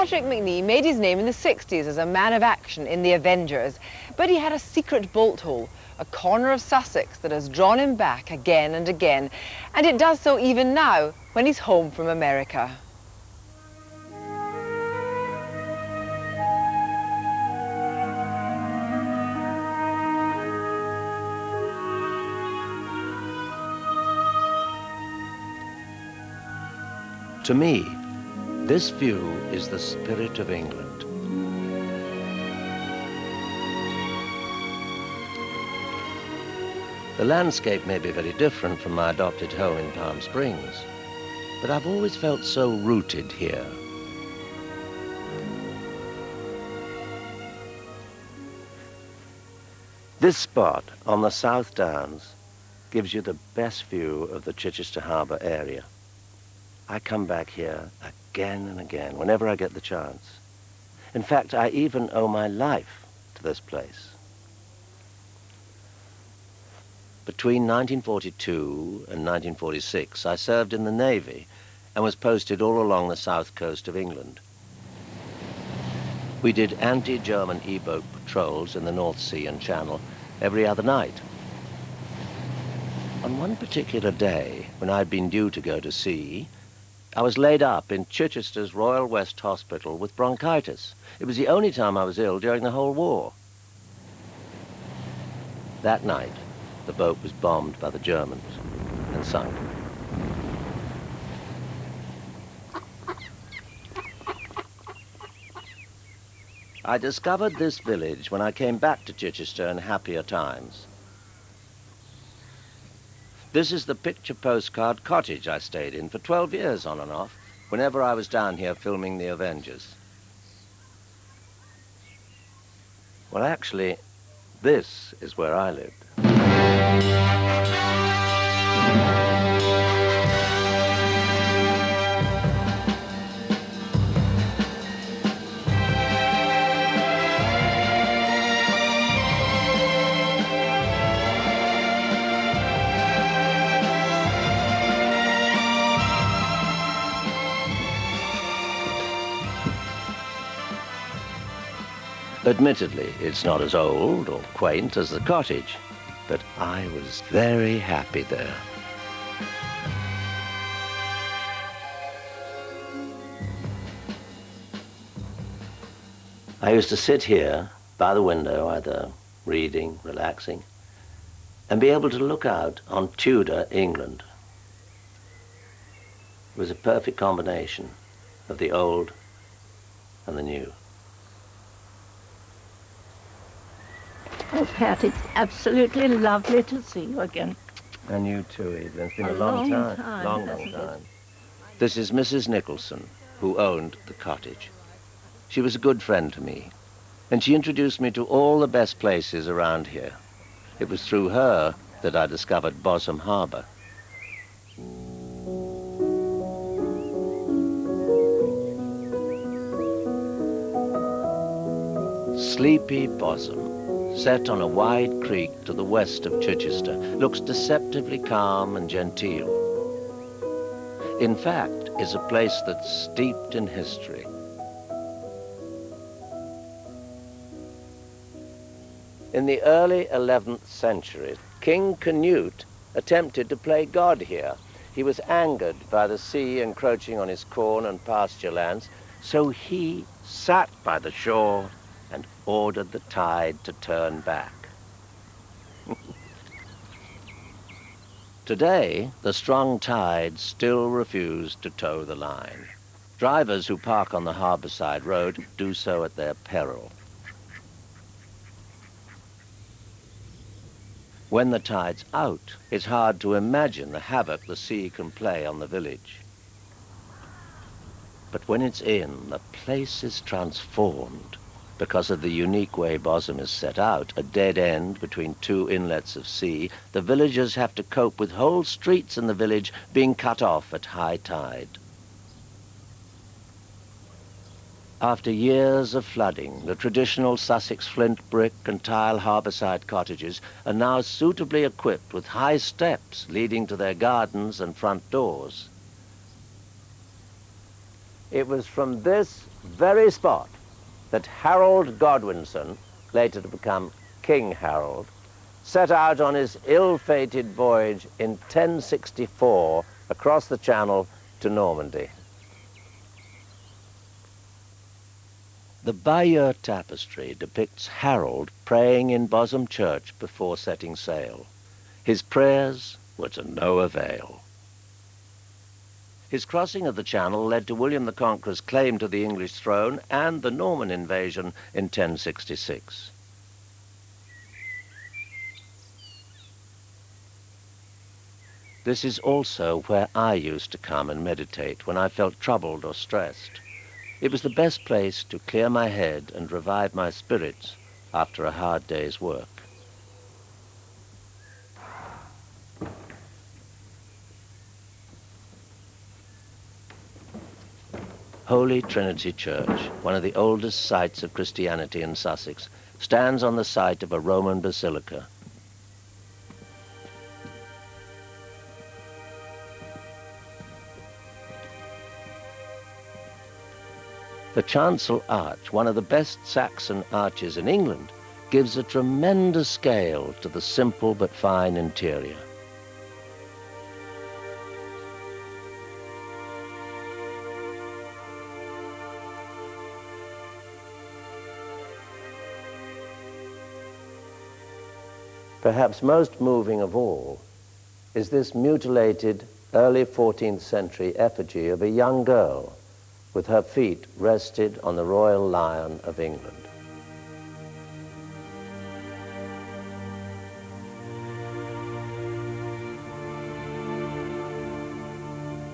Patrick Macnee made his name in the 60s as a man of action in The Avengers, but he had a secret bolt hole, a corner of Sussex that has drawn him back again and again, and it does so even now when he's home from America. To me, this view is the spirit of England. The landscape may be very different from my adopted home in Palm Springs, but I've always felt so rooted here. This spot on the South Downs gives you the best view of the Chichester Harbour area. I come back here again and again, whenever I get the chance. In fact, I even owe my life to this place. Between 1942 and 1946, I served in the Navy and was posted all along the south coast of England. We did anti-German E-boat patrols in the North Sea and Channel every other night. On one particular day, when I'd been due to go to sea, I was laid up in Chichester's Royal West Hospital with bronchitis. It was the only time I was ill during the whole war. That night, the boat was bombed by the Germans and sunk. I discovered this village when I came back to Chichester in happier times. This is the picture postcard cottage I stayed in for 12 years on and off, whenever I was down here filming The Avengers. Well, actually, this is where I lived. Admittedly, it's not as old or quaint as the cottage, but I was very happy there. I used to sit here by the window, either reading, relaxing, and be able to look out on Tudor England. It was a perfect combination of the old and the new. Oh, Pat, it's absolutely lovely to see you again. And you too, Eva. It's been a long time. Long time. This is Mrs. Nicholson, who owned the cottage. She was a good friend to me, and she introduced me to all the best places around here. It was through her that I discovered Bosham Harbour. Sleepy Bosham, set on a wide creek to the west of Chichester, looks deceptively calm and genteel. In fact, is a place that's steeped in history. In the early 11th century, King Canute attempted to play God here. He was angered by the sea encroaching on his corn and pasture lands, so he sat by the shore and ordered the tide to turn back. Today, the strong tides still refuse to toe the line. Drivers who park on the harbourside road do so at their peril. When the tide's out, it's hard to imagine the havoc the sea can play on the village. But when it's in, the place is transformed. Because of the unique way Bosham is set out, a dead end between two inlets of sea, the villagers have to cope with whole streets in the village being cut off at high tide. After years of flooding, the traditional Sussex flint brick and tile harbourside cottages are now suitably equipped with high steps leading to their gardens and front doors. It was from this very spot that Harold Godwinson, later to become King Harold, set out on his ill-fated voyage in 1064 across the Channel to Normandy. The Bayeux tapestry depicts Harold praying in Bosham Church before setting sail. His prayers were to no avail. His crossing of the Channel led to William the Conqueror's claim to the English throne and the Norman invasion in 1066. This is also where I used to come and meditate when I felt troubled or stressed. It was the best place to clear my head and revive my spirits after a hard day's work. Holy Trinity Church, one of the oldest sites of Christianity in Sussex, stands on the site of a Roman basilica. The chancel arch, one of the best Saxon arches in England, gives a tremendous scale to the simple but fine interior. Perhaps most moving of all is this mutilated early 14th century effigy of a young girl with her feet rested on the Royal Lion of England.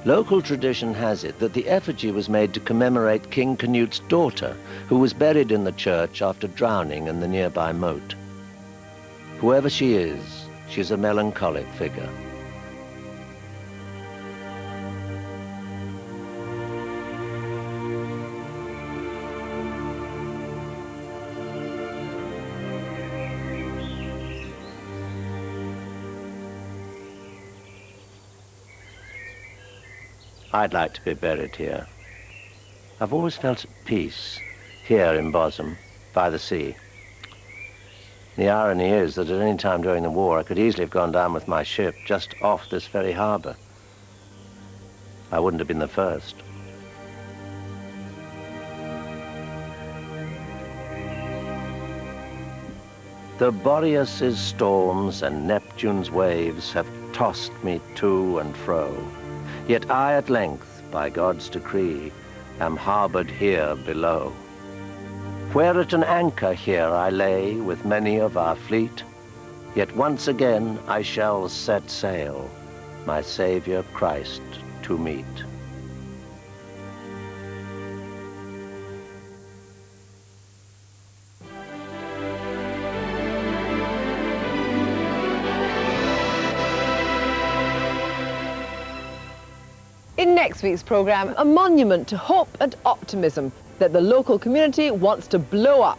Local tradition has it that the effigy was made to commemorate King Canute's daughter, who was buried in the church after drowning in the nearby moat. Whoever she is, she's a melancholic figure. I'd like to be buried here. I've always felt at peace here in Bosham, by the sea. The irony is that at any time during the war, I could easily have gone down with my ship just off this very harbour. I wouldn't have been the first. The Boreas's storms and Neptune's waves have tossed me to and fro. Yet I at length, by God's decree, am harboured here below. Where at an anchor here I lay with many of our fleet, yet once again I shall set sail, my Saviour Christ to meet. In next week's programme, a monument to hope and optimism that the local community wants to blow up.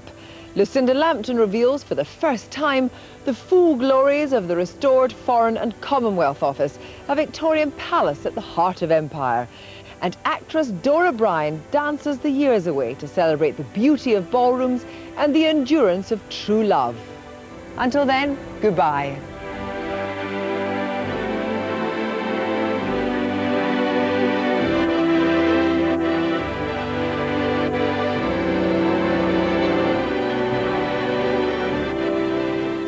Lucinda Lambton reveals for the first time the full glories of the restored Foreign and Commonwealth Office, a Victorian palace at the heart of empire. And actress Dora Bryan dances the years away to celebrate the beauty of ballrooms and the endurance of true love. Until then, goodbye.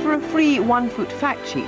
For a free one-foot fact sheet